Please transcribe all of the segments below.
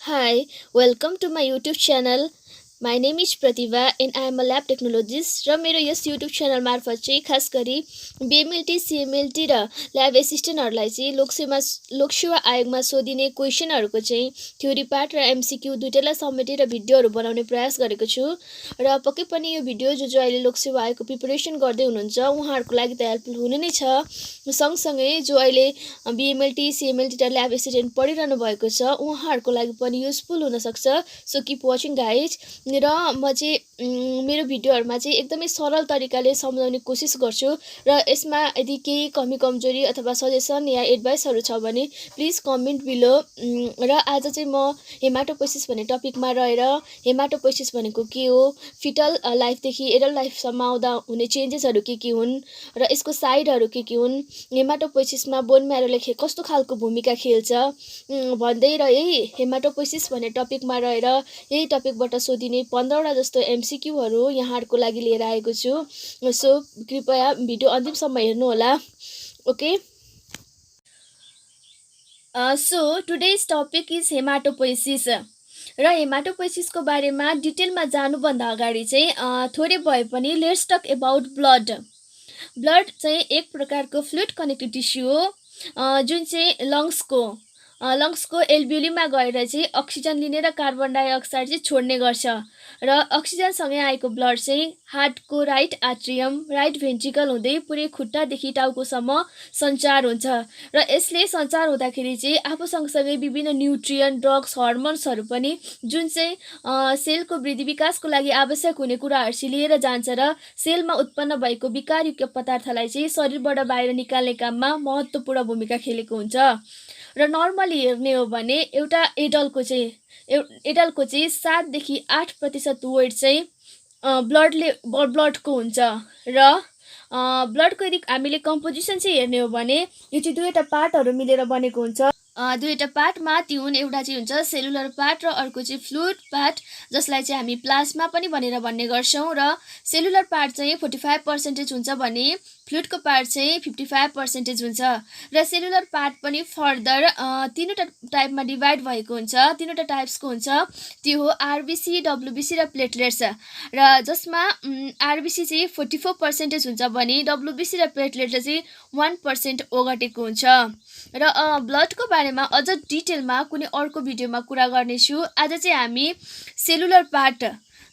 Hi, welcome to my YouTube channel. My name is Pratibha and I am a lab technologist र मेरो यस YouTube channel मार्फत चाहिँ खास गरी BMLT, CMLT र ल्याब एसिस्टेन्टहरूलाई चाहिँ लोकसेवा आयोगमा सोधिने क्वेसनहरूको चाहिँ थ्योरी पार्ट र MCQ दुईटैलाई समेटेर भिडियोहरू बनाउने प्रयास गरेको छु र पक्कै पनि यो भिडियो जो अहिले लोकसेवा आयोगको प्रिपरेसन गर्दै हुनुहुन्छ उहाँहरूको लागि त हेल्पफुल हुने नै छ। सँगसँगै जो अहिले BMLT, CMLT र ल्याब एसिस्टेन्ट पढिरहनु भएको छ उहाँहरूको लागि पनि युजफुल हुनसक्छ। So keep watching guys. र म चाहिँ मेरो भिडियोहरूमा चाहिँ एकदमै सरल तरिकाले सम्झाउने कोसिस गर्छु र यसमा यदि केही कमी कमजोरी अथवा सजेसन या एडभाइसहरू छ भने प्लिज कमेन्ट बिलो। र आज चाहिँ म हेमाटोपोइसिस भन्ने टपिकमा रहेर हेमाटोपोइसिस भनेको के हो, फिटल लाइफदेखि एडल्ट लाइफसम्म आउँदा हुने चेन्जेसहरू के हुन् र यसको साइडहरू के हुन्, हेमाटोपोइसिसमा बोन म्यारोले कस्तो खालको भूमिका खेल्छ भन्दै र यही हेमाटोपोइसिस भन्ने टपिकमा रहेर यही टपिकबाट सोधिने 15वटा जस्तो MCQहरू यहाँहरूको लागि लिएर आएको छु। सो कृपया भिडियो अन्तिमसम्म हेर्नुहोला। Okay, so today's topic is haematopoiesis र हेमाटोपोइसिसको बारेमा डिटेलमा जानुभन्दा अगाडि चाहिँ थोरै भए पनि let's talk about blood. Blood चाहिँ एक प्रकारको फ्लुइड कनेक्टिभ टिस्यु हो जुन चाहिँ लङ्सको एल्भ्युलीमा गएर चाहिँ अक्सिजन लिने र कार्बन डाइअक्साइड चाहिँ छोड्ने गर्छ र अक्सिजनसँगै आएको ब्लड चाहिँ हार्टको राइट एट्रियम, राइट भेन्ट्रिकल हुँदै पुरै खुट्टादेखि टाउकोसम्म सञ्चार हुन्छ र यसले सञ्चार हुँदाखेरि चाहिँ आफू सँगसँगै विभिन्न न्युट्रियन, ड्रग्स, हर्मोन्सहरू पनि जुन चाहिँ सेलको वृद्धि विकासको लागि आवश्यक हुने कुराहरू चाहिँ लिएर जान्छ र सेलमा उत्पन्न भएको विकारयुक्त पदार्थलाई चाहिँ शरीरबाट बाहिर निकाल्ने काममा महत्त्वपूर्ण भूमिका खेलेको हुन्छ। र नर्मली हेर्ने हो भने एउटा एडल्टको चाहिँ 7 देखि 8% वेट चाहिँ ब्लडको हुन्छ र ब्लडको यदि हामीले कम्पोजिसन चाहिँ हेर्ने हो भने यो चाहिँ दुईवटा पार्टहरू मिलेर बनेको हुन्छ। दुईवटा पार्टमा ती हुन्, एउटा चाहिँ हुन्छ सेलुलर पार्ट र अर्को चाहिँ फ्लुइड पार्ट जसलाई चाहिँ हामी प्लाज्मा पनि भनेर भन्ने गर्छौँ। र सेलुलर पार्ट चाहिँ 45% हुन्छ भने फ्लुइडको पार्ट चाहिँ 55% हुन्छ र सेलुलर पार्ट पनि फर्दर तीनवटा टाइपमा डिभाइड भएको हुन्छ। तीनवटा टाइप्सको हुन्छ, त्यो हो आरबिसी, डब्लुबिसी र प्लेटलेट्स र जसमा आरबिसी चाहिँ 44% हुन्छ भने डब्लुबिसी र प्लेटलेट्स चाहिँ 1% ओगटेको हुन्छ। र ब्लडको बारेमा अझ डिटेलमा कुनै अर्को भिडियोमा कुरा गर्नेछु। आज चाहिँ हामी सेलुलर पार्ट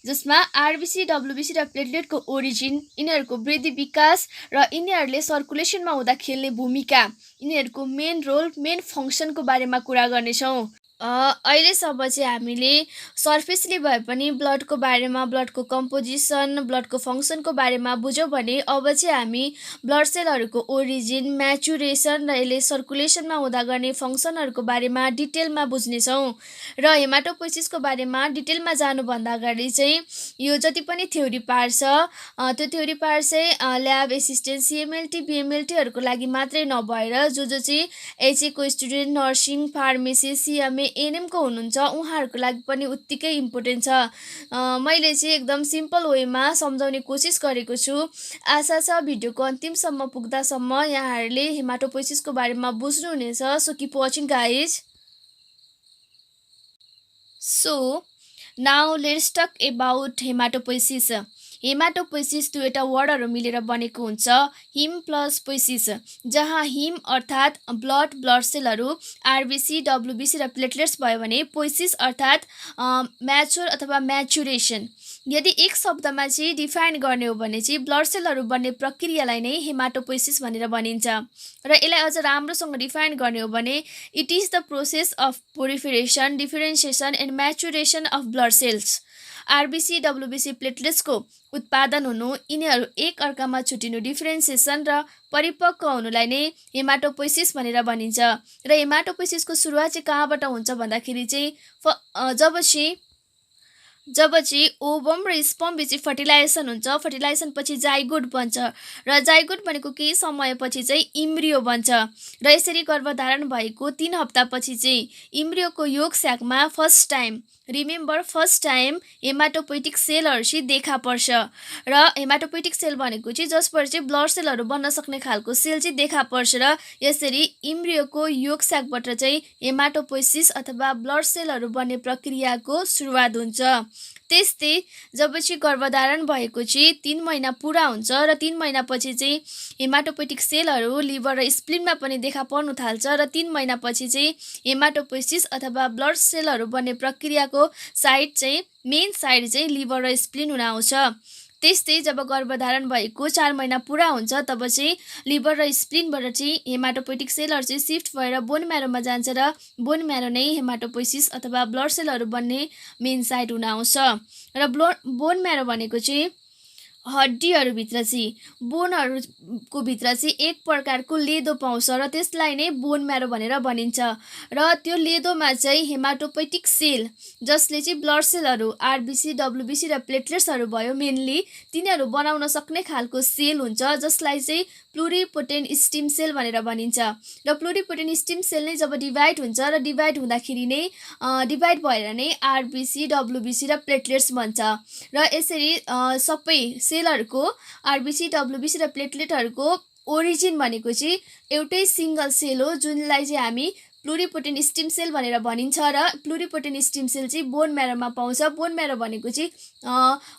जसमा आरबिसी, डब्लुबिसी र प्लेटलेटको ओरिजिन, यिनीहरूको वृद्धि विकास र यिनीहरूले सर्कुलेसनमा हुँदा खेल्ने भूमिका, यिनीहरूको मेन रोल, मेन फङ्सनको बारेमा कुरा गर्नेछौँ। अहिलेसम्म चाहिँ हामीले सर्फेसली भए पनि ब्लडको बारेमा, ब्लडको कम्पोजिसन, ब्लडको फङ्सनको बारेमा बुझ्यौँ भने अब चाहिँ हामी ब्लड सेलहरूको ओरिजिन, म्याचुरेसन र यसले सर्कुलेसनमा हुँदा गर्ने फङ्सनहरूको बारेमा डिटेलमा बुझ्नेछौँ। र हेमाटोपोइसिसको बारेमा डिटेलमा जानुभन्दा अगाडि चाहिँ यो जति पनि थ्योरी पार्ट छ त्यो थ्योरी पार्ट चाहिँ ल्याब एसिस्टेन्ट, CMLT, BMLTहरूको लागि मात्रै नभएर जो चाहिँ HA को स्टुडेन्ट, नर्सिङ, फार्मेसी, CMA, एनएमको हुनुहुन्छ उहाँहरूको लागि पनि उत्तिकै इम्पोर्टेन्ट छ। मैले चाहिँ एकदम सिम्पल वेमा सम्झाउने कोसिस गरेको छु। आशा छ भिडियोको अन्तिमसम्म पुग्दासम्म यहाँहरूले हेमाटोपोइसिसको बारेमा बुझ्नुहुनेछ। So keep watching guys. So now let's talk about haematopoiesis. Haematopoiesis दुईवटा वर्डहरू मिलेर बनेको हुन्छ, हिम प्लस पोइसिस, जहाँ हिम अर्थात् ब्लड सेलहरू आरबिसी, डब्लुबिसी र प्लेटलेट्स भयो भने पोइसिस अर्थात् म्याचुर अथवा म्याचुरेसन। यदि एक शब्दमा चाहिँ डिफाइन गर्ने हो भने चाहिँ ब्लड सेलहरू बन्ने प्रक्रियालाई नै हेमाटोपोइसिस भनेर भनिन्छ र यसलाई अझ राम्रोसँग डिफाइन गर्ने हो भने it is the process of proliferation, differentiation and maturation of blood cells. RBC, WBC, प्लेटलेट्सको उत्पादन हुनु, यिनीहरू एक अर्कामा छुटिनु, डिफरेन्सिएसन र परिपक्व हुनुलाई नै हेमाटोपोइसिस भनेर भनिन्छ। र हेमाटोपोइसिसको सुरुवात चाहिँ कहाँबाट हुन्छ भन्दाखेरि चाहिँ जब चाहिँ जब चाहिँ ओभम र स्पर्म बिच फर्टिलाइजेसन हुन्छ, फर्टिलाइजेसन पछि जाइगोट बन्छ र जाइगोट भनेको केही समयपछि चाहिँ इम्ब्रियो बन्छ र यसरी गर्भधारण भएको 3 हप्तापछि चाहिँ इम्ब्रियोको योग स्याकमा first time, remember first time haematopoietic सेलहरू चाहिँ देखा पर्छ र हेमाटोपोइटिक सेल भनेको चाहिँ जसबाट चाहिँ ब्लड सेलहरू बन्न सक्ने खालको सेल चाहिँ देखा पर्छ र यसरी इम्ब्रियोको योग स्याकबाट चाहिँ हेमाटोपोइसिस अथवा ब्लड सेलहरू बन्ने प्रक्रियाको सुरुवात हुन्छ। त्यस्तै जब चाहिँ गर्भधारण भएको चाहिँ 3 महिना पुरा हुन्छ र 3 महिनापछि चाहिँ हेमाटोपोइटिक सेलहरू लिभर र स्प्लिनमा पनि देखा पर्नु थाल्छ र 3 महिनापछि चाहिँ हेमाटोपोइसिस अथवा ब्लड सेलहरू बन्ने प्रक्रियाको साइड चाहिँ मेन साइड चाहिँ लिभर र स्प्लिन हुन आउँछ। त्यस्तै जब गर्भधारण भएको 4 महिना पुरा हुन्छ तब चाहिँ लिभर र स्प्लिनबाट चाहिँ हेमाटोपोइटिक सेलहरू चाहिँ सिफ्ट भएर बोन म्यारोमा जान्छ र बोन म्यारो नै हेमाटोपोइसिस अथवा ब्लड सेलहरू बन्ने मेन साइट हुन आउँछ। र बोन म्यारो भनेको चाहिँ हड्डीहरूभित्र चाहिँ बोनहरूको भित्र चाहिँ एक प्रकारको लेदो पाउँछ र त्यसलाई नै बोन म्यारो भनेर भनिन्छ र त्यो लेदोमा चाहिँ हेमाटोपोइटिक सेल जसले चाहिँ ब्लड सेलहरू आरबिसी, डब्लुबिसी र प्लेटलेट्सहरू भयो मेनली तिनीहरू बनाउन सक्ने खालको सेल हुन्छ जसलाई चाहिँ प्लुरिपोटेन्ट स्टिम सेल भनेर भनिन्छ र प्लुरिपोटेन्ट स्टिम सेल नै जब डिभाइड हुन्छ र डिभाइड हुँदाखेरि नै डिभाइड भएर नै आरबिसी, डब्लुबिसी र प्लेटलेट्स बन्छ र यसरी सबै सेलहरूको आरबिसी, डब्लुबिसी र प्लेटलेटहरूको ओरिजिन भनेको चाहिँ एउटै सिङ्गल सेल हो जुनलाई चाहिँ हामी प्लुरिपोटेन्ट स्टिम सेल भनेर भनिन्छ र प्लुरिपोटेन्ट स्टिम सेल चाहिँ बोन म्यारोमा पाउँछ। बोन म्यारो भनेको चाहिँ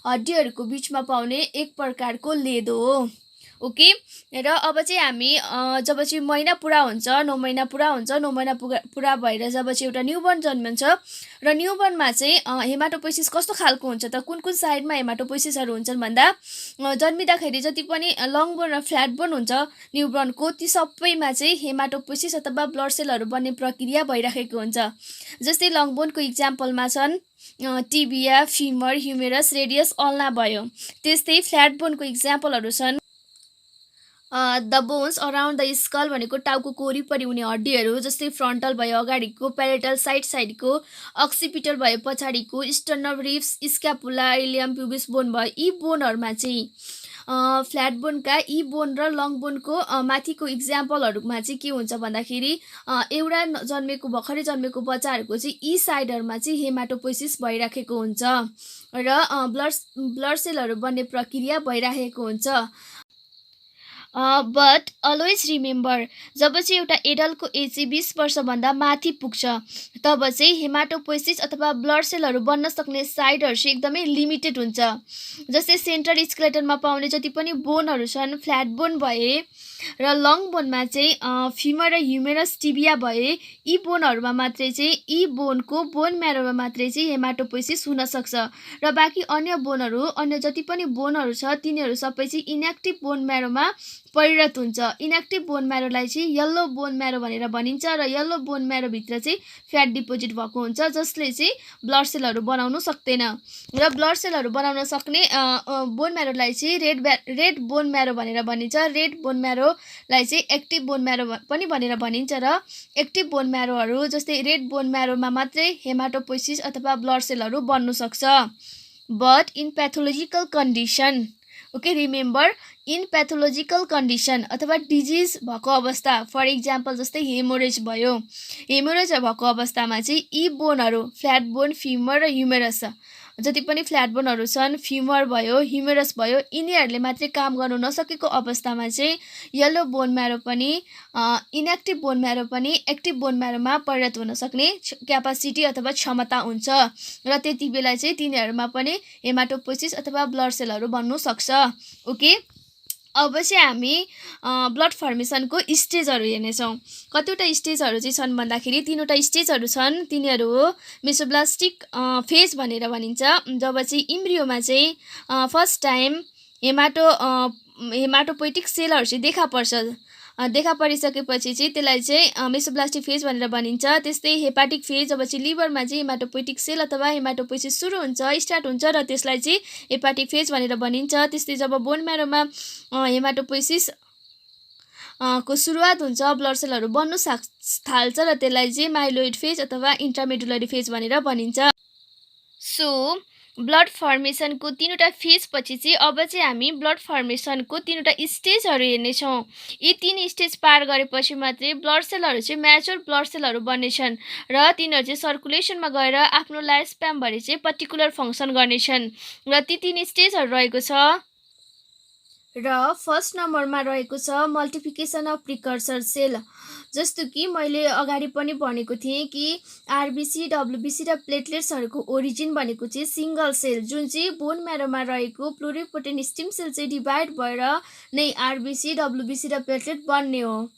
हड्डीहरूको बिचमा पाउने एक प्रकारको लेदो हो। ओके, र अब चाहिँ हामी जब चाहिँ महिना पुरा हुन्छ, 9 महिना पुरा हुन्छ, 9 महिना पुरा भएर जब चाहिँ एउटा न्युबर्न जन्मन्छ र न्युबर्नमा चाहिँ हेमाटोपोइसिस कस्तो खालको हुन्छ त, कुन कुन साइडमा हेमाटोपोइसिसहरू हुन्छन् भन्दा जन्मिँदाखेरि जति पनि लङ बोन र फ्ल्याट बोन हुन्छ न्युबर्नको ती सबैमा चाहिँ हेमाटोपोइसिस अथवा ब्लड सेलहरू बन्ने प्रक्रिया भइराखेको हुन्छ। जस्तै लङ बोनको इक्जाम्पलमा छन् tibia, femur, humerus, radius, ulna भयो। त्यस्तै फ्ल्याट बोनको इक्जाम्पलहरू छन् the bones around the skull भनेको टाउको वरिपरि हुने हड्डीहरू जस्तै फ्रन्टल भयो अगाडिको, प्यारेटल साइडको, अक्सिपिटल भयो पछाडिको, स्टर्नम, रिब्स, स्क्यापुला, इलियम, प्युबिस बोन भयो। यी बोनहरूमा चाहिँ फ्ल्याट बोनका यी बोन र लङ बोनको माथिको इक्जाम्पलहरूमा चाहिँ के हुन्छ भन्दाखेरि एउटा भर्खरै जन्मेको बच्चाहरूको चाहिँ यी साइडहरूमा चाहिँ हेमाटोपोइसिस भइराखेको हुन्छ र ब्लड सेलहरू बन्ने प्रक्रिया भइराखेको हुन्छ। बट अलवेज रिमेम्बर जब चाहिँ एउटा एडल्टको एज चाहिँ 20 वर्षभन्दा माथि पुग्छ तब चाहिँ हेमाटोपोइसिस अथवा ब्लड सेलहरू बन्न सक्ने साइडहरू चाहिँ एकदमै लिमिटेड हुन्छ। जस्तै सेन्ट्रल स्केलेटनमा पाउने जति पनि बोनहरू छन् फ्ल्याट बोन भए र लङ बोनमा चाहिँ फिमर र ह्युमेरस, टिबिया भए यी बोनहरूमा मात्रै चाहिँ यी बोनको बोन म्यारोमा मात्रै चाहिँ हेमाटोपोइसिस हुनसक्छ र बाँकी अन्य जति पनि बोनहरू छ तिनीहरू सबै चाहिँ इनएक्टिभ बोन म्यारोमा परिणत हुन्छ। इनएक्टिभ बोन म्यारोलाई चाहिँ येल्लो बोन म्यारो भनेर भनिन्छ र येल्लो बोन म्यारोभित्र चाहिँ फ्याट डिपोजिट भएको हुन्छ जसले चाहिँ ब्लड सेलहरू बनाउनु सक्दैन र ब्लड सेलहरू बनाउन सक्ने बोन म्यारोलाई चाहिँ रेड बोन म्यारो भनेर भनिन्छ। रेड बोन म्यारोलाई चाहिँ एक्टिभ बोन म्यारो पनि भनेर भनिन्छ र एक्टिभ बोन म्यारोहरू जस्तै रेड बोन म्यारोमा मात्रै हेमाटोपोइसिस अथवा ब्लड सेलहरू बन्नु सक्छ। But in pathological condition, okay remember, in pathological condition अथवा डिजिज भएको अवस्था, फर इक्जाम्पल जस्तै हेमोरेज भयो, हेमोरेज भएको अवस्थामा चाहिँ यी बोनहरू फ्ल्याट बोन, फिमर र ह्युमेरस जति पनि फ्ल्याट बोनहरू छन्, फिमर भयो, ह्युमेरस भयो, यिनीहरूले मात्रै काम गर्नु नसकेको अवस्थामा चाहिँ येल्लो बोन म्यारो पनि इनएक्टिभ बोन म्यारो पनि एक्टिभ बोन म्यारोमा परिणत हुन सक्ने क्यापासिटी अथवा क्षमता हुन्छ र त्यति बेला चाहिँ तिनीहरूमा पनि हेमाटोपोइसिस अथवा ब्लड सेलहरू बन्नु सक्छ। ओके, अब चाहिँ हामी ब्लड फर्मेसनको स्टेजहरू हेर्नेछौँ। कतिवटा स्टेजहरू चाहिँ छन् भन्दाखेरि 3वटा स्टेजहरू छन्। तिनीहरू हो मेसोब्लास्टिक फेज भनेर भनिन्छ जब चाहिँ इम्ब्रियोमा चाहिँ फर्स्ट टाइम हेमाटोपोइटिक सेलहरू चाहिँ देखा परिसकेपछि चाहिँ त्यसलाई चाहिँ मेसोब्लास्टिक फेज भनेर भनिन्छ। त्यस्तै हेपाटिक फेज जब चाहिँ लिभरमा चाहिँ हेमाटोपोइटिक सेल अथवा हेमाटोपोइसिस सुरु हुन्छ, स्टार्ट हुन्छ र त्यसलाई चाहिँ हेपाटिक फेज भनेर भनिन्छ। त्यस्तै जब बोन म्यारोमा हेमाटोपोइसिस को सुरुवात हुन्छ, ब्लड सेलहरू बन्नु थाल्छ र त्यसलाई चाहिँ माइलोइड फेज अथवा इन्ट्रामेडुलरी फेज भनेर भनिन्छ। सो ब्लड फर्मेसनको 3वटा फेजपछि चाहिँ अब चाहिँ हामी ब्लड फर्मेसनको 3वटा स्टेजहरू हेर्नेछौँ। यी 3 स्टेज पार गरेपछि मात्रै ब्लड सेलहरू चाहिँ म्याच्योर ब्लड सेलहरू बन्नेछन् र तिनीहरू चाहिँ सर्कुलेसनमा गएर आफ्नो लाइफ स्प्यानभरि चाहिँ पर्टिकुलर फङ्सन गर्नेछन् र ती 3 स्टेजहरू रहेको छ। र फर्स्ट नम्बरमा रहेको छ मल्टिफिकेसन अफ प्रिकर्सर सेल। जस्तो कि मैले अगाडि पनि भनेको थिएँ कि आरबिसी, डब्लुबिसी र प्लेटलेट्सहरूको ओरिजिन भनेको चाहिँ सिङ्गल सेल, जुन चाहिँ बोन म्यारोमा रहेको प्लुरिपोटेन्ट स्टिम सेल चाहिँ डिभाइड भएर नै आरबिसी, डब्लुबिसी र प्लेटलेट बन्ने हो।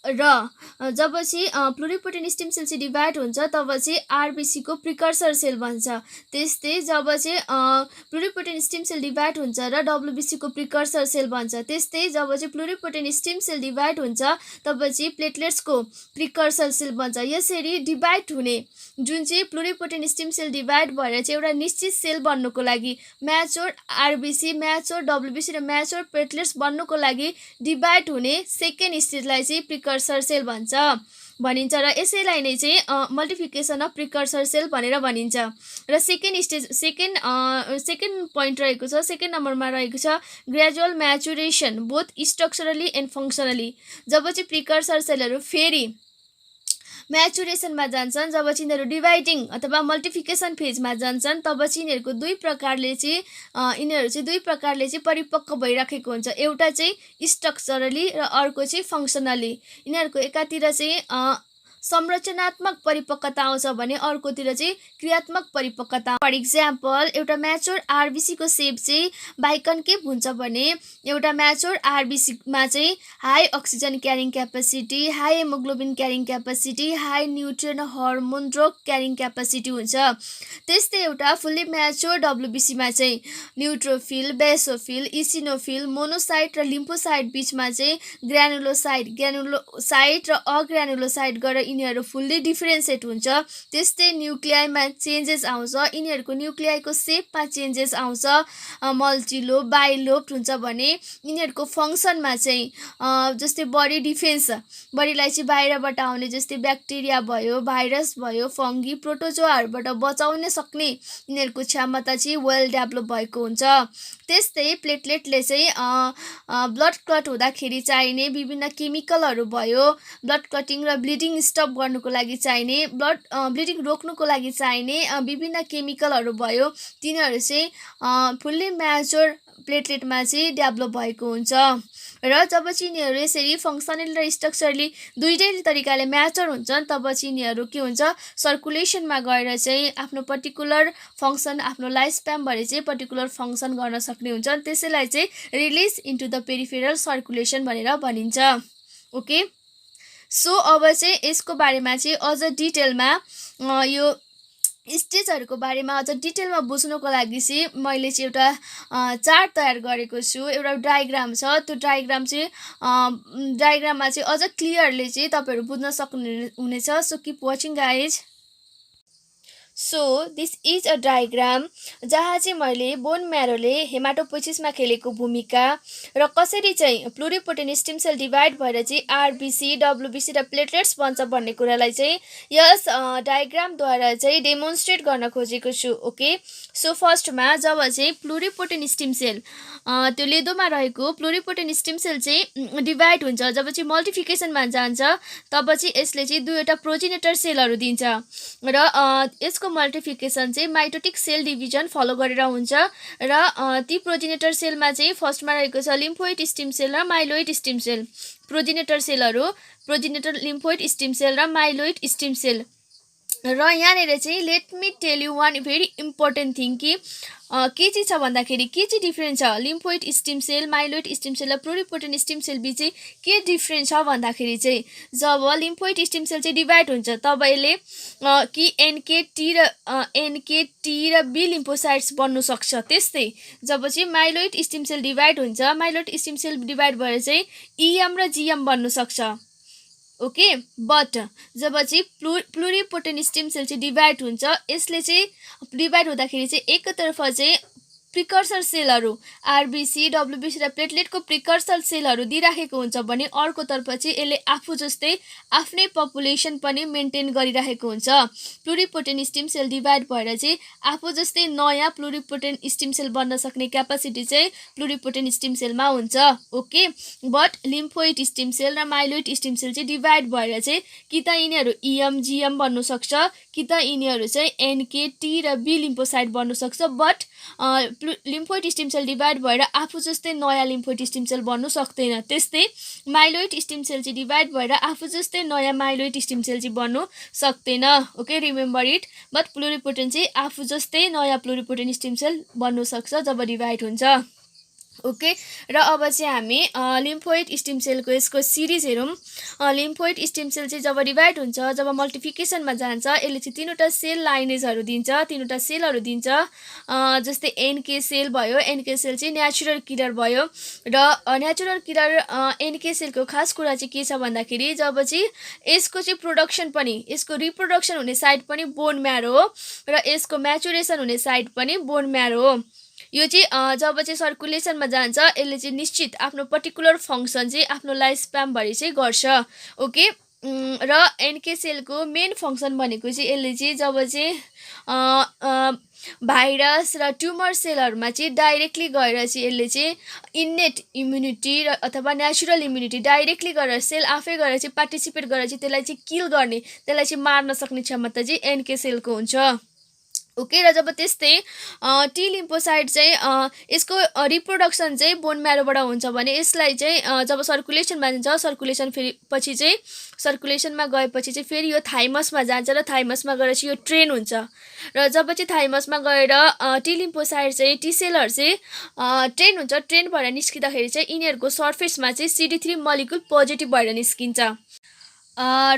र जब चाहिँ प्लुरिपोटेन्ट स्टिम सेल चाहिँ डिभाइड हुन्छ तब चाहिँ आरबिसीको प्रिकर्सर सेल बन्छ। त्यस्तै जब चाहिँ प्लुरिपोटेन्ट स्टिम सेल डिभाइड हुन्छ र डब्लुबिसीको प्रिकर्सर सेल बन्छ। त्यस्तै जब चाहिँ प्लुरिपोटेन्ट स्टिम सेल डिभाइड हुन्छ तब चाहिँ प्लेटलेट्सको प्रिकर्सर सेल बन्छ। यसरी डिभाइड हुने जुन चाहिँ प्लुरिपोटेन्ट स्टिम सेल डिभाइड भएर चाहिँ एउटा निश्चित सेल बन्नुको लागि म्याच्योर आरबिसी, म्याच्योर डब्लुबिसी र म्याच्योर प्लेटलेट्स बन्नुको लागि डिभाइड हुने सेकेन्ड स्टेजलाई चाहिँ प्रिकर्सर सेल भनिन्छ र यसैलाई नै चाहिँ मल्टिफिकेसन अफ प्रिकर्सर सेल भनेर भनिन्छ। र सेकेन्ड पोइन्ट रहेको छ, सेकेन्ड नम्बरमा रहेको छ gradual maturation both structurally and functionally. जब चाहिँ प्रिकर्सर सेलहरू फेरि म्याचुरेसनमा जान्छन्, जब चाहिँ यिनीहरू डिभाइडिङ अथवा मल्टिफिकेसन फेजमा जान्छन् तब चाहिँ यिनीहरू दुई प्रकारले चाहिँ परिपक्व भइराखेको हुन्छ। एउटा चाहिँ स्ट्रक्चरली र अर्को चाहिँ फङ्सनली। यिनीहरूको एकातिर चाहिँ संरचनात्मक परिपक्वता आउँछ भने अर्कोतिर चाहिँ क्रियात्मक परिपक्वता। फर इक्जाम्पल एउटा म्याच्योर आरबिसीको सेप चाहिँ बाइकन्केभ हुन्छ भने एउटा म्याच्योर आरबिसीमा चाहिँ high oxygen carrying capacity, high haemoglobin carrying capacity, high nutrient hormone drug carrying capacity हुन्छ। त्यस्तै एउटा फुल्ली म्याच्योर डब्लुबिसीमा चाहिँ न्युट्रोफिल, बेसोफिल, इसिनोफिल, मोनोसाइट र लिम्फोसाइट बिचमा चाहिँ ग्रानुलोसाइट र अग्रानुलोसाइट गरेर यिनीहरू फुल्ली डिफरेन्सिएट हुन्छ। त्यस्तै न्युक्लियाईमा चेन्जेस आउँछ, यिनीहरूको न्युक्लियाईको सेपमा चेन्जेस आउँछ, मल्टिलोब, बाइलोब हुन्छ भने यिनीहरूको फङ्सनमा चाहिँ जस्तै बडी डिफेन्स, बडीलाई चाहिँ बाहिरबाट आउने जस्तै ब्याक्टेरिया भयो, भाइरस भयो, फङ्गी, प्रोटोजोआहरूबाट बचाउन सक्ने यिनीहरूको क्षमता चाहिँ वेल डेभलप भएको हुन्छ। त्यस्तै प्लेटलेटले चाहिँ ब्लड क्लट हुँदाखेरि चाहिने विभिन्न केमिकलहरू भयो, ब्लड क्लटिङ र ब्लिडिङ स्टप गर्नुको लागि चाहिने, ब्लिडिङ रोक्नुको लागि चाहिने विभिन्न केमिकलहरू भयो, तिनीहरू चाहिँ फुल्ली म्याच्योर प्लेटलेटमा चाहिँ डेभलप भएको हुन्छ। र जब चाहिँ यिनीहरू यसरी फङ्सनल र स्ट्रक्चरली दुईटै तरिकाले म्याच्योर हुन्छन् तब चाहिँ यिनीहरू के हुन्छ, सर्कुलेसनमा गएर चाहिँ आफ्नो पर्टिकुलर फङ्सन, आफ्नो लाइफ स्प्यानभरि चाहिँ पर्टिकुलर फङ्सन गर्न सक्ने हुन्छन्। त्यसैलाई चाहिँ release into the peripheral circulation भनेर भनिन्छ। ओके, सो अब चाहिँ यसको बारेमा चाहिँ अझ डिटेलमा यो स्टेजहरूको बारेमा अझ डिटेलमा बुझ्नुको लागि चाहिँ मैले चाहिँ एउटा चार्ट तयार गरेको छु, एउटा डायग्राम छ। त्यो डायग्राममा चाहिँ अझ क्लियरली चाहिँ तपाईँहरू बुझ्न सक्नुहुनेछ। So keep watching guys. So this is a diagram जहाँ चाहिँ मैले बोन म्यारोले हेमाटोपोइसिसमा खेलेको भूमिका र कसरी चाहिँ प्लुरिपोटेन्ट स्टिम सेल डिभाइड भएर चाहिँ आरबिसी, डब्लुबिसी र प्लेटलेट्स बन्छ भन्ने कुरालाई चाहिँ यस डायग्रामद्वारा चाहिँ डेमोन्स्ट्रेट गर्न खोजेको छु। ओके, सो फर्स्टमा जब चाहिँ प्लुरिपोटेन्ट स्टिम सेल त्यो लेदोमा रहेको प्लुरिपोटेन्ट स्टिम सेल चाहिँ डिभाइड हुन्छ, जब चाहिँ मल्टिफिकेसनमा जान्छ तब चाहिँ यसले चाहिँ दुईवटा प्रोजेनेटर सेलहरू दिन्छ र यसको मल्टिफिकेसन चाहिँ माइटोटिक सेल डिभिजन फलो गरेर हुन्छ। र ती प्रोजेनेटर सेलमा चाहिँ फर्स्टमा रहेको छ लिम्फोइड स्टिम सेल र माइलोइड स्टिम सेल। प्रोजेनेटर सेलहरू प्रोजेनेटर लिम्फोइड स्टिम सेल र माइलोइड स्टिम सेल। र यहाँनिर चाहिँ let me tell you one very important thing कि के चाहिँ छ भन्दाखेरि के चाहिँ डिफ्रेन्ट छ lymphoid stem cell, myeloid stem cell र प्लुरिपोटेन्ट स्टिम सेल बिच चाहिँ के डिफ्रेन्ट छ भन्दाखेरि चाहिँ जब लिम्फोइड स्टिम सेल चाहिँ डिभाइड हुन्छ तब यसले कि एनके टी र बी लिम्फोसाइट्स बन्नु सक्छ। त्यस्तै जब चाहिँ माइलोइड स्टिम सेल डिभाइड हुन्छ, माइलोइड स्टिम सेल डिभाइड भएर चाहिँ इएम र जिएम बन्नु सक्छ। ओके, बट जब चाहिँ प्लुरिपोटेन्ट स्टिम सेल चाहिँ डिभाइड हुन्छ, यसले चाहिँ डिभाइड हुँदाखेरि चाहिँ एकतर्फ चाहिँ प्रिकर्सर सेलहरू आरबिसी डब्लुबिसी र प्लेटलेटको प्रिकर्सर सेलहरू दिइराखेको हुन्छ भने अर्कोतर्फ चाहिँ यसले आफू जस्तै आफ्नै पपुलेसन पनि मेन्टेन गरिराखेको हुन्छ। प्लुरिपोटेन्ट स्टेम सेल डिभाइड भएर चाहिँ आफू जस्तै नयाँ प्लुरिपोटेन्ट स्टेम सेल बन्न सक्ने क्यापासिटी चाहिँ प्लुरिपोटेन्ट स्टेम सेलमा हुन्छ। Okay, but lymphoid stem cell र माइलोइड स्टेम सेल चाहिँ डिभाइड भएर चाहिँ कि त यिनीहरू इएम जिएम बन्नु सक्छ कि त यिनीहरू चाहिँ एनके टी र बी लिम्फोसाइट बन्नु सक्छ। But lymphoid stem cell divide भएर आफू जस्तै नयाँ लिम्फोइड स्टेम सेल बन्नु सक्दैन। त्यस्तै माइलोइड स्टेम सेल चाहिँ डिभाइड भएर आफू जस्तै नयाँ माइलोइड स्टेम सेल चाहिँ बन्नु सक्दैन। Okay, remember it. बट प्लुरिपोटेन्ट चाहिँ आफू जस्तै नयाँ प्लुरिपोटेन्ट स्टेम सेल बन्नु सक्छ जब डिभाइड हुन्छ। ओके, र अब चाहिँ हामी लिम्फोइड स्टेम सेलको यसको सिरिज हेरौँ। लिम्फोइड स्टेम सेल चाहिँ जब डिभाइड हुन्छ, जब मल्टिफिकेसनमा जान्छ, यसले चाहिँ तीनवटा सेल लाइनेजहरू दिन्छ, तीनवटा सेलहरू दिन्छ। जस्तै एनके सेल भयो, एनके सेल चाहिँ नेचुरल किलर भयो। र नेचुरल किलर एनके सेलको खास कुरा चाहिँ के छ भन्दाखेरि जब चाहिँ यसको चाहिँ प्रोडक्सन पनि, यसको रिप्रोडक्सन हुने साइड पनि बोन म्यारो हो र यसको म्याचुरेसन हुने साइड पनि बोन म्यारो हो। यो चाहिँ जब चाहिँ सर्कुलेसनमा जान्छ यसले चाहिँ निश्चित आफ्नो पर्टिकुलर फङ्सन चाहिँ आफ्नो लाइफ स्प्यानभरि चाहिँ गर्छ। ओके, र एनके सेलको मेन फङ्सन भनेको चाहिँ यसले चाहिँ जब चाहिँ भाइरस र ट्युमर सेलहरूमा चाहिँ डाइरेक्टली गएर चाहिँ यसले चाहिँ इन्नेट इम्युनिटी र अथवा नेचुरल इम्युनिटी डाइरेक्टली गरेर सेल आफै गरेर चाहिँ पार्टिसिपेट गरेर चाहिँ त्यसलाई चाहिँ किल गर्ने, त्यसलाई चाहिँ मार्न सक्ने क्षमता चाहिँ एनके सेलको हुन्छ। ओके, र जब त्यस्तै टी लिम्फोसाइट चाहिँ यसको रिप्रोडक्सन चाहिँ बोन म्यारोबाट हुन्छ भने यसलाई चाहिँ जब सर्कुलेसनमा जान्छ, सर्कुलेसन फेरि पछि चाहिँ सर्कुलेसनमा गएपछि चाहिँ फेरि यो थाइमसमा जान्छ र थाइमसमा गएर चाहिँ यो ट्रेन हुन्छ। र जब चाहिँ थाइमसमा गएर टी लिम्फोसाइट चाहिँ टी सेलहरू चाहिँ ट्रेन हुन्छ, ट्रेन भएर निस्किँदाखेरि चाहिँ यिनीहरूको सर्फेसमा चाहिँ CD3 मलिकुल पोजिटिभ भएर निस्किन्छ।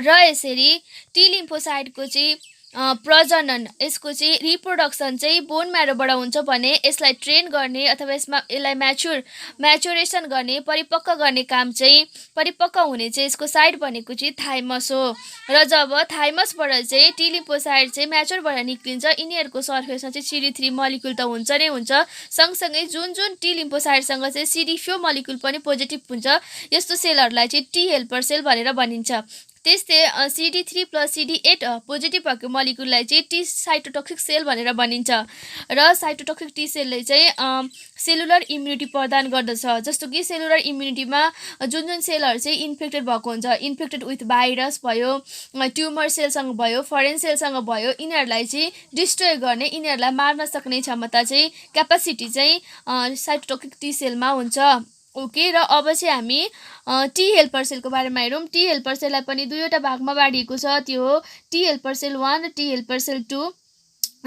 र यसरी टी लिम्फोसाइटको चाहिँ प्रजनन, यसको चाहिँ रिप्रोडक्सन चाहिँ बोन म्यारोबाट हुन्छ भने यसलाई ट्रेन गर्ने अथवा यसलाई म्याचुरेसन गर्ने, परिपक्व गर्ने काम चाहिँ, परिपक्व हुने चाहिँ यसको साइड भनेको चाहिँ थाइमस हो। र जब थाइमसबाट चाहिँ टी लिम्फोसाइट चाहिँ म्याचुर भएर निक्लिन्छ, यिनीहरूको सर्फेसमा चाहिँ CD3 मलिकुल त हुन्छ नै हुन्छ, सँगसँगै जुन टी लिम्फोसाइटसँग चाहिँ CD4 मलिकुल पनि पोजिटिभ हुन्छ, यस्तो सेलहरूलाई चाहिँ टी हेल्पर सेल भनेर भनिन्छ। त्यस्तै CD3 + CD8 पोजिटिभ भएको मलिकुललाई चाहिँ टी साइटोटोक्सिक सेल भनेर भनिन्छ। र साइटोटोक्सिक टी सेलले चाहिँ सेलुलर इम्युनिटी प्रदान गर्दछ। जस्तो कि सेलुलर इम्युनिटीमा जुन सेलहरू चाहिँ इन्फेक्टेड भएको हुन्छ, इन्फेक्टेड विथ भाइरस भयो, ट्युमर सेलसँग भयो, फरेन सेलसँग भयो, यिनीहरूलाई चाहिँ डिस्ट्रोय गर्ने, यिनीहरूलाई मार्न सक्ने क्षमता चाहिँ, क्यापासिटी चाहिँ साइटोटोक्सिक टी सेलमा हुन्छ। ओके, र अब चाहिँ हामी टी हेल्पर सेलको बारेमा हेरौँ। टी हेल्पर सेललाई पनि दुईवटा भागमा बाँडिएको छ, त्यो हो टी हेल्पर सेल 1 र टी हेल्पर सेल 2।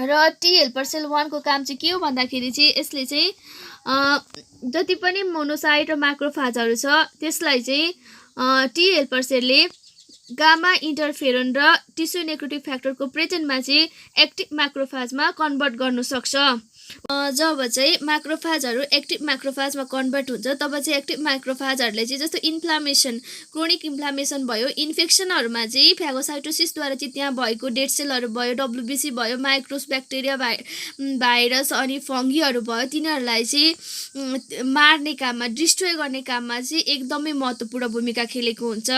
र टी हेल्पर सेल 1 को काम चाहिँ के हो भन्दाखेरि चाहिँ यसले चाहिँ जति पनि मोनोसाइट र म्याक्रोफाजहरू छ त्यसलाई चाहिँ टी हेल्पर सेलले गामा इन्टरफेरोन र टिस्यु नेक्रोटिक फ्याक्टरको प्रेजेन्टमा चाहिँ एक्टिभ म्याक्रोफाजमा कन्भर्ट गर्नु सक्छ। जब चाहिँ म्याक्रोफाजहरू एक्टिभ म्याक्रोफाजमा कन्भर्ट हुन्छ तब चाहिँ एक्टिभ म्याक्रोफाजहरूले चाहिँ जस्तो इन्फ्लामेसन, क्रोनिक इन्फ्लामेसन भयो, इन्फेक्सनहरूमा चाहिँ फ्यागोसाइटोसिसद्वारा चाहिँ त्यहाँ भएको डेड सेलहरू भयो, डब्लुबिसी भयो, माइक्रोस ब्याक्टेरिया भाइरस अनि फङ्गीहरू भयो, तिनीहरूलाई चाहिँ मार्ने काममा, डिस्ट्रोय गर्ने काममा चाहिँ एकदमै महत्त्वपूर्ण भूमिका खेलेको हुन्छ।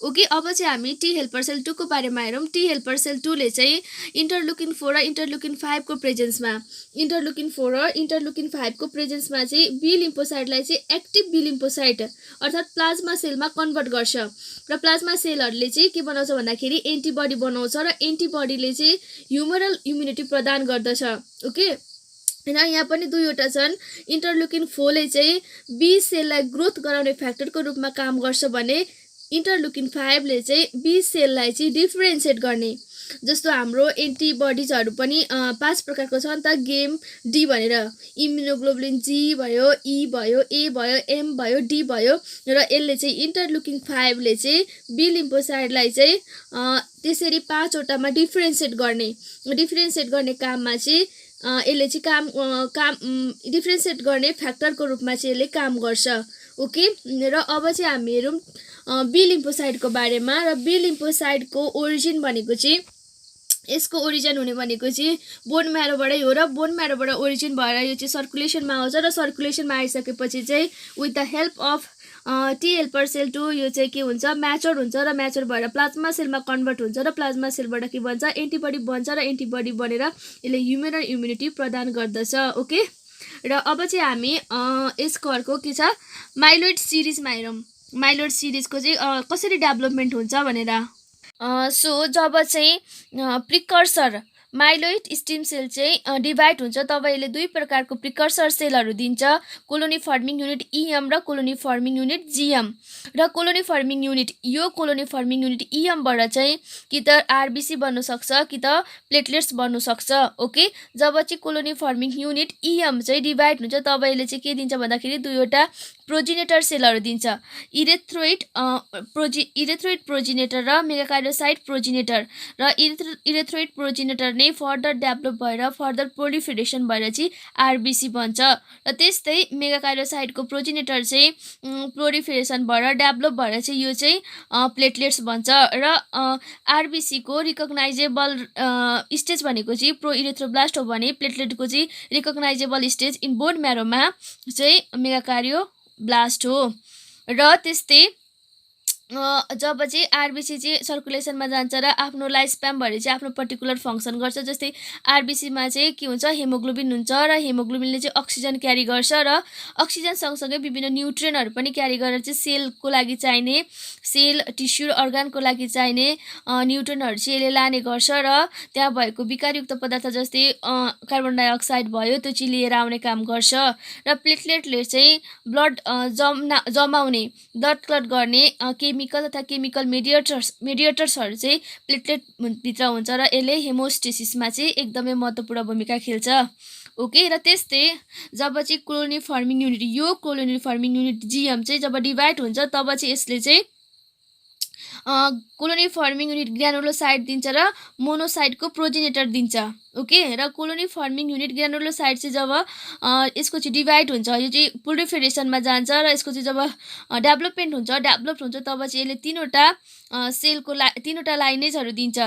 ओके, अब चाहिँ हामी टी हेल्पर सेल 2 को बारेमा हेरौँ। टी हेल्पर सेल 2 ले चाहिँ इन्टरलुकिन 4 र इन्टरलुकिन 5 को प्रेजेन्समा, इन्टरलुकिन 4 र इन्टरलुकिन 5 को प्रेजेन्समा चाहिँ बी लिम्फोसाइटलाई चाहिँ एक्टिभ बी लिम्फोसाइट अर्थात् प्लाज्मा सेलमा कन्भर्ट गर्छ। र प्लाज्मा सेलहरूले चाहिँ के बनाउँछ भन्दाखेरि एन्टिबडी बनाउँछ र एन्टिबडीले चाहिँ ह्युमरल इम्युनिटी प्रदान गर्दछ। ओके, र यहाँ पनि दुईवटा छन्। इन्टरलुकिन 4 ले चाहिँ बी सेललाई ग्रोथ गराउने फ्याक्टरको रूपमा काम गर्छ भने इन्टरलुकिन 5 ले चाहिँ बी सेललाई चाहिँ डिफरेन्सिएट गर्ने, जस्तो हाम्रो एन्टिबडिजहरू पनि 5 प्रकारको छ नि त, गेम डी भनेर, इम्युनोग्लोबुलिन जी भयो, ई भयो, ए भयो, एम भयो, डी भयो। र यसले चाहिँ इन्टरलुकिन 5 ले चाहिँ बी लिम्फोसाइटलाई चाहिँ त्यसरी 5 वटामा डिफरेन्सिएट गर्ने काममा चाहिँ यसले चाहिँ काम डिफरेन्सिएट गर्ने फ्याक्टरको रूपमा चाहिँ यसले काम गर्छ। ओके, र अब चाहिँ हामी हेरौँ बी लिम्फोसाइटको बारेमा। र बी लिम्फोसाइटको ओरिजिन भनेको चाहिँ यसको ओरिजिन हुने भनेको चाहिँ बोन म्यारोबाटै हो र बोन म्यारोबाट ओरिजिन भएर यो चाहिँ सर्कुलेसनमा आउँछ र सर्कुलेसनमा आइसकेपछि चाहिँ with the help of T helper cell two यो चाहिँ के हुन्छ म्याचर हुन्छ र म्याचर भएर प्लाज्मा सेलमा कन्भर्ट हुन्छ र प्लाज्मा सेलबाट के बन्छ एन्टिबडी बन्छ र एन्टिबडी बनेर यसले ह्युमन इम्युनिटी प्रदान गर्दछ ओके। र अब चाहिँ हामी यसको अर्को के छ माइलोइड सिरिजमा हेरौँ माइलोइड सिरिजको चाहिँ कसरी डेभलपमेन्ट हुन्छ भनेर। सो जब चाहिँ प्रिकर्सर माइलोइड स्टेम सेल चाहिँ डिभाइड हुन्छ तब यसले दुई प्रकारको प्रिकर्सर सेलहरू दिन्छ कोलोनी फर्मिङ युनिट इएम र कोलोनी फर्मिङ युनिट जिएम र कोलोनी फर्मिङ युनिट यो कोलोनी फर्मिङ युनिट इएमबाट चाहिँ कि त आरबिसी बन्नु सक्छ कि त प्लेटलेट्स बन्नु सक्छ ओके। जब चाहिँ कोलोनी फर्मिङ युनिट इएम चाहिँ डिभाइड हुन्छ तब यसले चाहिँ के दिन्छ भन्दाखेरि दुईवटा प्रोजिनेटर सेलहरू दिन्छ इरेथ्रोइड प्रोजिनेटर र मेगाकार्योसाइट प्रोजिनेटर र इरेथ्रोइड प्रोजिनेटर नै फर्दर डेभलप भएर फर्दर प्रोलिफरेसन भएर चाहिँ आरबिसी बन्छ र त्यस्तै मेगाकार्योसाइटको प्रोजिनेटर चाहिँ प्रोलिफरेसन भएर डेभलप भएर चाहिँ यो चाहिँ प्लेटलेट्स बन्छ र आरबिसीको रिकग्नाइजेबल स्टेज भनेको चाहिँ प्रो इरेथ्रोब्लास्ट हो भने प्लेटलेटको चाहिँ रिकग्नाइजेबल स्टेज इन बोन म्यारोमा चाहिँ मेगाकार्यो ब्लास्ट हो र त्यस्तै जब चाहिँ आरबिसी चाहिँ सर्कुलेसनमा जान्छ र आफ्नो लाइफ स्प्यान भएर चाहिँ आफ्नो पर्टिकुलर फङ्सन गर्छ जस्तै आरबिसीमा चाहिँ के हुन्छ हेमोग्लोबिन हुन्छ र हेमोग्लोबिनले चाहिँ अक्सिजन क्यारी गर्छ र अक्सिजन सँगसँगै विभिन्न न्युट्रियनहरू पनि क्यारी गरेर चाहिँ सेलको लागि चाहिने सेल टिस्यु अर्गानको लागि चाहिने न्युट्रियनहरू चाहिँ यसले लाने गर्छ र त्यहाँ भएको विकारयुक्त पदार्थ जस्तै कार्बन डाइअक्साइड भयो त्यो चाहिँ लिएर आउने काम गर्छ र प्लेटलेटले चाहिँ ब्लड जमाउने ब्लड क्लट गर्ने केमिकल तथा केमिकल मेडिएटर्सहरू चाहिँ प्लेटलेटभित्र हुन्छ र यसले हेमोस्टेसिसमा चाहिँ एकदमै महत्त्वपूर्ण भूमिका खेल्छ ओके। र त्यस्तै जब चाहिँ कोलोनी फर्मिङ युनिट यो कोलोनी फर्मिङ युनिट जिएम चाहिँ जब डिभाइड हुन्छ तब चाहिँ यसले चाहिँ कोलोनी फर्मिङ युनिट ग्रानुलोसाइट दिन्छ र मोनोसाइटको प्रोजिनेटर दिन्छ ओके। र कोलोनी फर्मिङ युनिट ग्रानुलोसाइट चाहिँ जब यसको चाहिँ डिभाइड हुन्छ यो चाहिँ प्रोलिफरेसनमा जान्छ र यसको चाहिँ जब डेभलपमेन्ट हुन्छ तब चाहिँ यसले तीनवटा लाइनेजहरू दिन्छ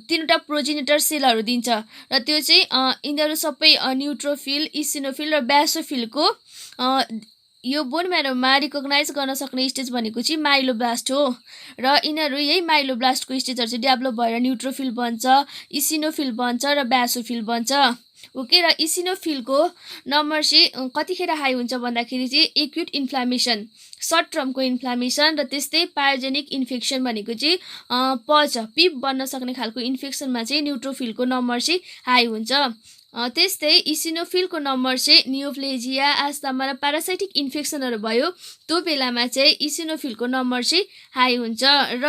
तीनवटा प्रोजिनेटर सेलहरू दिन्छ र त्यो चाहिँ यिनीहरू सबै न्युट्रोफिल इसिनोफिल र बेसोफिलको यो बोन म्यारोमा रिकग्नाइज गर्न सक्ने स्टेज भनेको चाहिँ माइलोब्लास्ट हो र यिनीहरू यही माइलोब्लास्टको स्टेजहरू चाहिँ डेभलप भएर न्युट्रोफिल बन्छ इसिनोफिल बन्छ र बेसोफिल बन्छ ओके। र इसिनोफिलको नम्बर चाहिँ कतिखेर हाई हुन्छ भन्दाखेरि चाहिँ एक्युट इन्फ्लामेसन सर्ट टर्मको इन्फ्लामेसन र त्यस्तै पायोजेनिक इन्फेक्सन भनेको चाहिँ पिप बन्न सक्ने खालको इन्फेक्सनमा चाहिँ न्युट्रोफिलको नम्बर चाहिँ हाई हुन्छ। त्यस्तै इसिनोफिलको नम्बर चाहिँ नियोप्लेजिया आस्थमा र प्यारासाइटिक इन्फेक्सनहरू भयो त्यो बेलामा चाहिँ इसिनोफिलको नम्बर चाहिँ हाई हुन्छ र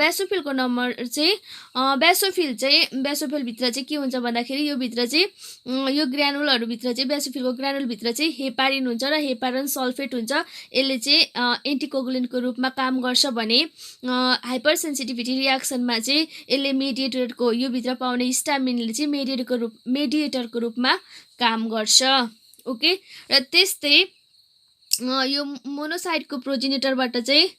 बेसोफिलको नम्बर चाहिँ बेसोफिलभित्र चाहिँ के हुन्छ भन्दाखेरि यो भित्र चाहिँ यो ग्रानुलहरूभित्र चाहिँ बेसोफिलको ग्रानुलभित्र चाहिँ हेपारिन हुन्छ र हेपारिन सल्फेट हुन्छ यसले चाहिँ एन्टिकोगुलेन्टको रूपमा काम गर्छ भने हाइपर सेन्सिटिभिटी रियाक्सनमा चाहिँ यसले मेडिएटरको यो भित्र पाउने हिस्टामिनले चाहिँ मेडिएटरको रूपमा काम गर्छ ओके। र त्यस्तै यो मोनोसाइटको प्रोजिनेटरबाट चाहिँ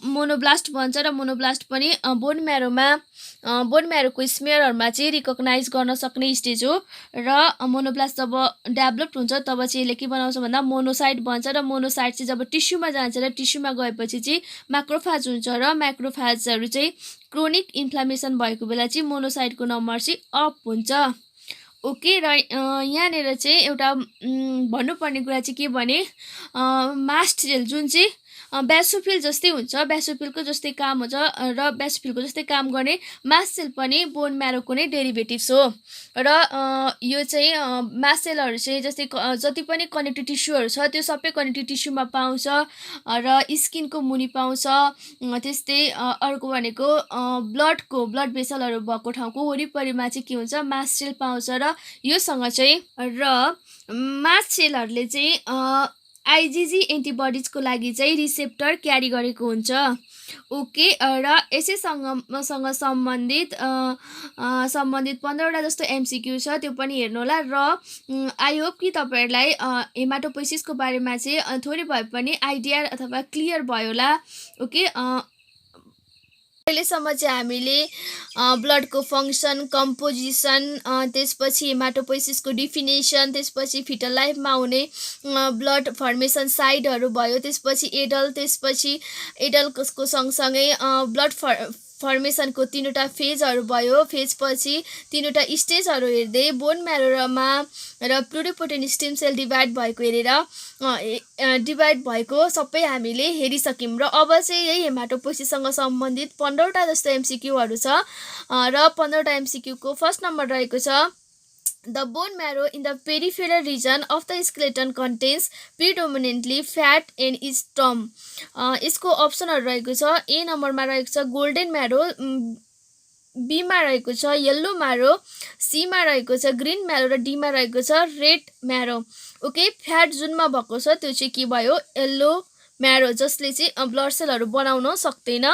मोनोब्लास्ट बन्छ र मोनोब्लास्ट पनि बोन म्यारोको स्मेयरहरूमा चाहिँ रिकग्नाइज गर्न सक्ने स्टेज हो र मोनोब्लास्ट जब डेभलप्ड हुन्छ तब चाहिँ यसले के बनाउँछ भन्दा मोनोसाइट बन्छ र मोनोसाइट चाहिँ जब टिस्युमा जान्छ र टिस्युमा गएपछि चाहिँ म्याक्रोफाज हुन्छ र म्याक्रोफाजहरू चाहिँ क्रोनिक इन्फ्लामेसन भएको बेला चाहिँ मोनोसाइटको नम्बर चाहिँ अप हुन्छ ओके। र यहाँनिर चाहिँ एउटा भन्नुपर्ने कुरा चाहिँ के भने मास्ट सेल जुन चाहिँ बेसोफिल जस्तै हुन्छ बेसोफिलको जस्तै काम हुन्छ र बेसोफिलको जस्तै काम गर्ने मास्ट सेल पनि बोन म्यारोको नै डेरिभेटिभ्स हो र यो चाहिँ मास्ट सेलहरू चाहिँ जस्तै जति पनि कनेक्टिभ टिस्युहरू छ त्यो सबै कनेक्टिभ टिस्युमा पाउँछ र स्किनको मुनि पाउँछ त्यस्तै अर्को भनेको ब्लड भेसलहरू भएको ठाउँको वरिपरिमा चाहिँ के हुन्छ मास्ट सेल पाउँछ र योसँग चाहिँ र मास्ट सेलहरूले चाहिँ आइजिजी एन्टिबडिजको लागि चाहिँ रिसेप्टर क्यारी गरेको हुन्छ ओके। र यसैसँग सम्बन्धित 15वटा जस्तो एमसिक्यू छ त्यो पनि हेर्नु होला र आई होप कि तपाईँहरूलाई हेमाटोपोइसिसको बारेमा चाहिँ थोरै भए पनि आइडिया अथवा क्लियर भयो होला ओके। अहिलेसम्म चाहिँ हामीले ब्लडको फङ्सन, कम्पोजिसन, त्यसपछि हेमाटोपोइसिसको डिफिनेसन, त्यसपछि फिटल लाइफमा हुने ब्लड फर्मेसन साइटहरू भयो, त्यसपछि त्यसपछि एडल्टको सँगसँगै ब्लड फर्मेसनको 3वटा फेजहरू भयो। फेजपछि 3वटा स्टेजहरू हेर्दै बोन म्यारोमा र प्लुरिपोटेन्ट स्टेम सेल डिभाइड भएको सबै हामीले हेरिसक्यौँ। र अब चाहिँ यही हेमाटोपोइसिससँग सम्बन्धित 15वटा जस्तो एमसिक्यूहरू छ र 15वटा एमसिक्यूको फर्स्ट नम्बर रहेको छ, The bone marrow in the peripheral region of the skeleton contains predominantly fat and is term. यसको अप्सनहरू रहेको छ। ए नम्बरमा रहेको छ गोल्डन म्यारो, बीमा रहेको छ येल्लो म्यारो, सीमा रहेको छ ग्रीन म्यारो र डीमा रहेको छ रेड म्यारो। ओके, फ्याट जुनमा भएको छ त्यो चाहिँ के भयो, येल्लो म्यारो, जसले चाहिँ ब्लड सेलहरू बनाउन सक्दैन,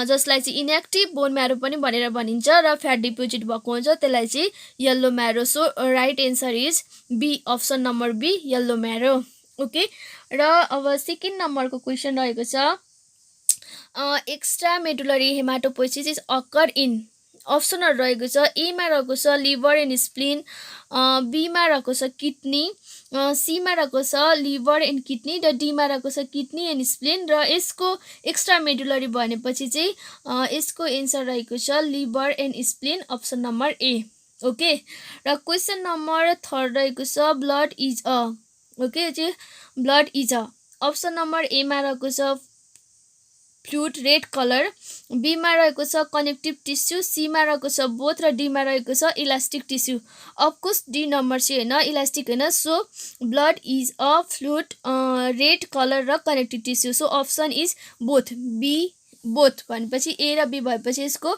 जसलाई चाहिँ इनएक्टिभ बोन म्यारो पनि भनेर भनिन्छ र फ्याट डिपोजिट भएको हुन्छ, त्यसलाई चाहिँ yellow marrow. So right answer is B, option number B, yellow marrow. Okay, र अब सेकेन्ड नम्बरको क्वेसन रहेको छ, extra medullary haematopoiesis is occur in, अप्सनहरू रहेको छ। एमा रहेको छ लिभर एन्ड स्प्लिन, बीमा रहेको छ किडनी, सीमा रहेको छ लिभर एन्ड किडनी र डीमा रहेको छ किडनी एन्ड स्प्लिन, र यसको एक्स्ट्रा मेडुलरी भनेपछि चाहिँ यसको एन्सर रहेको छ liver and spleen, option number A. Okay, र क्वेसन नम्बर 3 रहेको छ ब्लड इज अ, ओके चाहिँ blood is a, option number एमा रहेको छ फ्लुइड रेड कलर, बीमा रहेको छ कनेक्टिभ टिस्यु, सीमा रहेको छ बोथ र डीमा रहेको छ elastic tissue. Of course D number चाहिँ होइन, इलास्टिक होइन। So blood is a fluid red colour र connective tissue. So option is both, B both भनेपछि ए र बी भएपछि यसको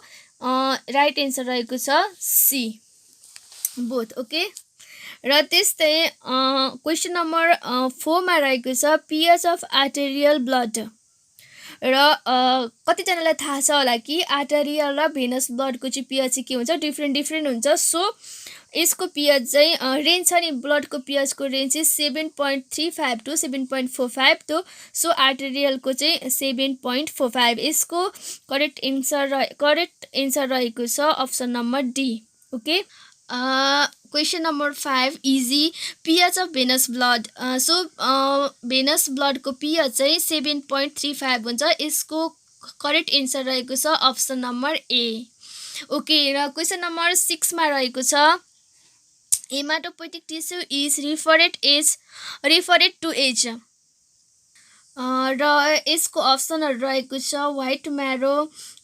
राइट एन्सर रहेको छ सी, बोथ। ओके, र त्यस्तै क्वेसन नम्बर 4 मा रहेको छ पिएच अफ आर्टेरियल ब्लड, र कतिजनालाई थाहा छ होला कि आर्टेरियल र भेनस ब्लडको चाहिँ पिएच चाहिँ के हुन्छ, डिफ्रेन्ट हुन्छ। सो यसको पिएच चाहिँ रेन्ज छ नि, ब्लडको पिएचको रेन्ज चाहिँ 7.35 टु 7.45 तो। सो आर्टेरियलको चाहिँ 7.45, यसको करेक्ट एन्सर रहेको छ option number D. Okay, question number 5 is, pH of venous blood. So venous ब्लडको पिएच चाहिँ 7.35 हुन्छ, यसको करेक्ट एन्सर रहेको छ अप्सन नम्बर ए। ओके, र क्वेसन नम्बर 6 मा रहेको छ haematopoietic tissue is referred to as, र यसको अप्सनहरू रहेको छ व्हाइट म्यारो,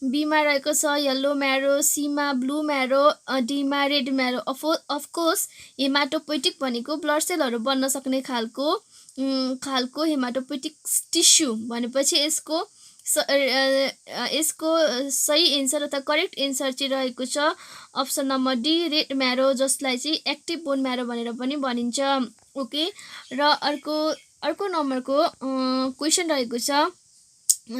बीमा रहेको छ येल्लो म्यारो, सीमा ब्लू म्यारो, डीमा रेड म्यारो। अफकोर्स हेमाटोपोइटिक भनेको ब्लड सेलहरू बन्न सक्ने खालको हेमाटोपोइटिक टिस्यु भनेपछि यसको सही एन्सर अथवा करेक्ट एन्सर चाहिँ रहेको छ अप्सन नम्बर डी, रेड म्यारो, जसलाई चाहिँ एक्टिभ बोन म्यारो भनेर पनि भनिन्छ। ओके, र अर्को नम्बरको क्वेसन रहेको छ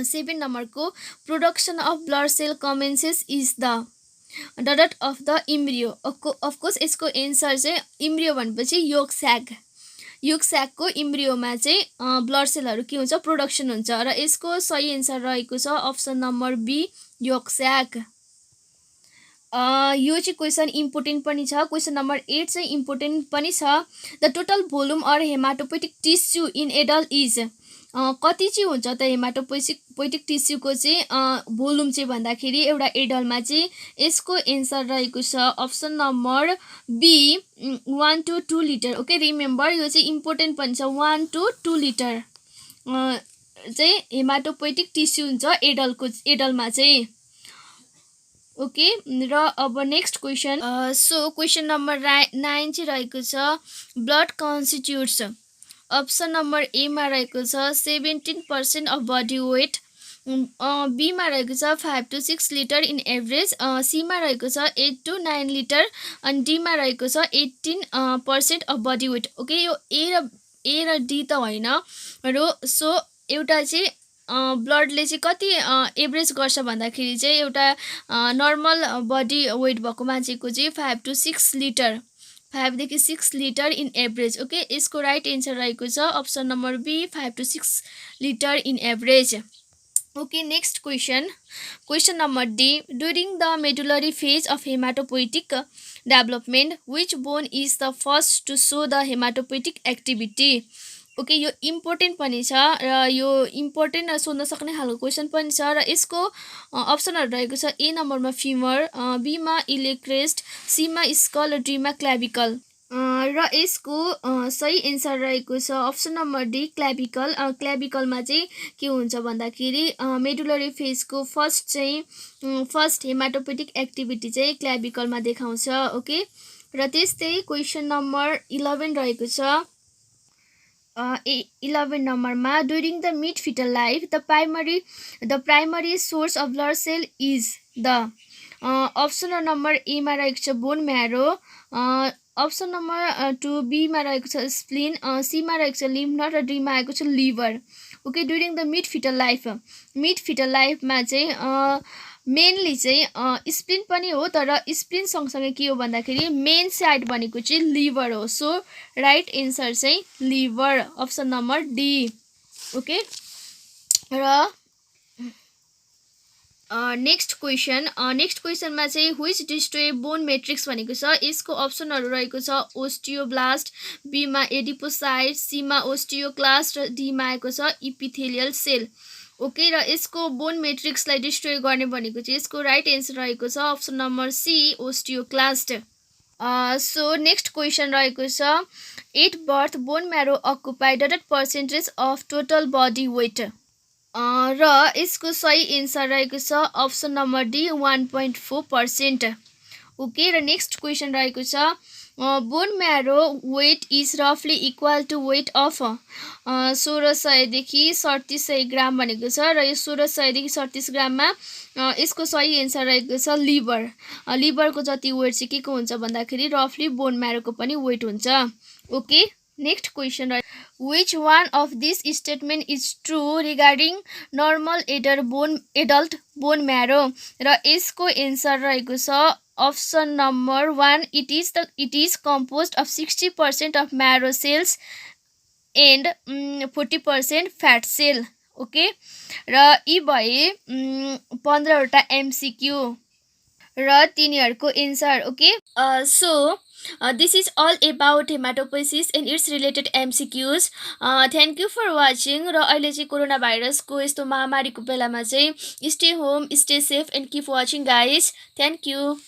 7 नम्बरको, production of blood cell commences is the dot of the embryo. Of course यसको एन्सर चाहिँ इम्ब्रियो भनेपछि योक स्याकको इम्ब्रियोमा चाहिँ ब्लड सेलहरू के हुन्छ, प्रोडक्सन हुन्छ, र यसको सही एन्सर रहेको छ अप्सन नम्बर बी, योक स्याक। यो चाहिँ क्वेसन इम्पोर्टेन्ट पनि छ। क्वेसन नम्बर 8 चाहिँ इम्पोर्टेन्ट पनि छ। The total volume or haematopoietic tissue in adult is, कति चाहिँ हुन्छ त हेमाटोपोइटिक टिस्युको चाहिँ भोल्युम चाहिँ भन्दाखेरि एउटा एडल्टमा चाहिँ यसको एन्सर रहेको छ option number B, 1 to 2 litre. Okay, remember यो चाहिँ इम्पोर्टेन्ट पनि छ, 1 to 2 लिटर चाहिँ हेमाटोपोइटिक टिस्यु हुन्छ एडल्टमा चाहिँ। ओके, र अब next question, so question number 9 चाहिँ रहेको छ ब्लड कन्स्टिट्युट्स, अप्सन नम्बर एमा रहेको छ 17% अफ बडी वेट, बीमा रहेको छ 5 to 6 लिटर इन एभरेज, सीमा रहेको छ 8 to 9 लिटर, अनि डीमा रहेको छ 18% अफ बडी वेट। ओके, यो ए र डी त होइन, सो एउटा चाहिँ ब्लडले चाहिँ कति एभरेज गर्छ भन्दाखेरि चाहिँ एउटा नर्मल बडी वेट भएको मान्छेको चाहिँ 5 to 6 लिटर, 5 देखि 6 लिटर इन एभरेज। ओके, यसको राइट एन्सर रहेको छ option number B, 5 to 6 litre in average. Okay, next question. Question number D. During the medullary phase of hematopoietic development, which bone is the first to show the hematopoietic activity? Okay, यो important पनि छ र यो important सोध्न सक्ने खालको question पनि छ र यसको अप्सनहरू रहेको छ ए नम्बरमा फिमर, बीमा इलियक क्रेस्ट, सीमा स्कल र डीमा क्ल्याभिकल। र यसको सही एन्सर रहेको छ अप्सन नम्बर डी क्ल्याभिकल। क्ल्याभिकलमा चाहिँ के हुन्छ भन्दाखेरि मेडुलरी फेजको फर्स्ट हेमाटोपोइटिक एक्टिभिटी चाहिँ क्ल्याभिकलमा देखाउँछ। ओके, र त्यस्तै क्वेसन नम्बर 11 रहेको छ। 11 नम्बरमा during the mid foetal life the primary source of blood cell is the option number एमा रहेको छ बोन म्यारो, अप्सन नम्बर 2 बीमा रहेको छ स्प्लिन, सीमा रहेको छ लिम्फ नड र डीमा आएको छ liver. Okay, during the mid foetal लाइफमा चाहिँ मेनली चाहिँ स्प्लिन पनि हो, तर स्प्लिन सँगसँगै के हो भन्दाखेरि मेन साइड भनेको चाहिँ लिभर हो। सो राइट एन्सर चाहिँ liver, option number D. Okay, र नेक्स्ट क्वेसनमा चाहिँ व्हिच डिस्ट्रोय बोन मेट्रिक्स भनेको छ। यसको अप्सनहरू रहेको छ ओस्टियोब्लास्ट, बीमा एडिपोसाइट, सीमा ओस्टियोक्लास्ट र डीमा आएको छ इपिथेलियल सेल। ओके, र यसको बोन मेट्रिक्सलाई डिस्ट्रोय गर्ने भनेको चाहिँ यसको राइट एन्सर रहेको छ option number C osteoclast. So next question रहेको छ at birth bone marrow occupy dot percentage of total body weight, र यसको सही एन्सर रहेको छ अप्सन नम्बर डी 1.4%। ओके, र नेक्स्ट क्वेसन रहेको छ बोन म्यारो वेट इज रफली इक्वल टु वेट अफ 1600 देखि 3700 ग्राम भनेको छ, र यो 1600 देखि 37 ग्राममा यसको सही एन्सर रहेको छ लिभरको जति वेट चाहिँ के को हुन्छ भन्दाखेरि रफली बोन म्यारोको पनि वेट हुन्छ। Okay, next question which one of this statement is true regarding normal adult bone marrow, र यसको एन्सर रहेको छ option number 1 it is composed of 60% of marrow cells and 40% fat cell। Okay, र यी भए 15वटा MCQ र तिनीहरूको answer. Okay, so this is all about hematopoiesis and its related MCQs. Thank you for watching। र अहिले चाहिँ कोरोना भाइरसको यस्तो महामारीको बेलामा चाहिँ stay home, stay safe and keep watching guys. Thank you।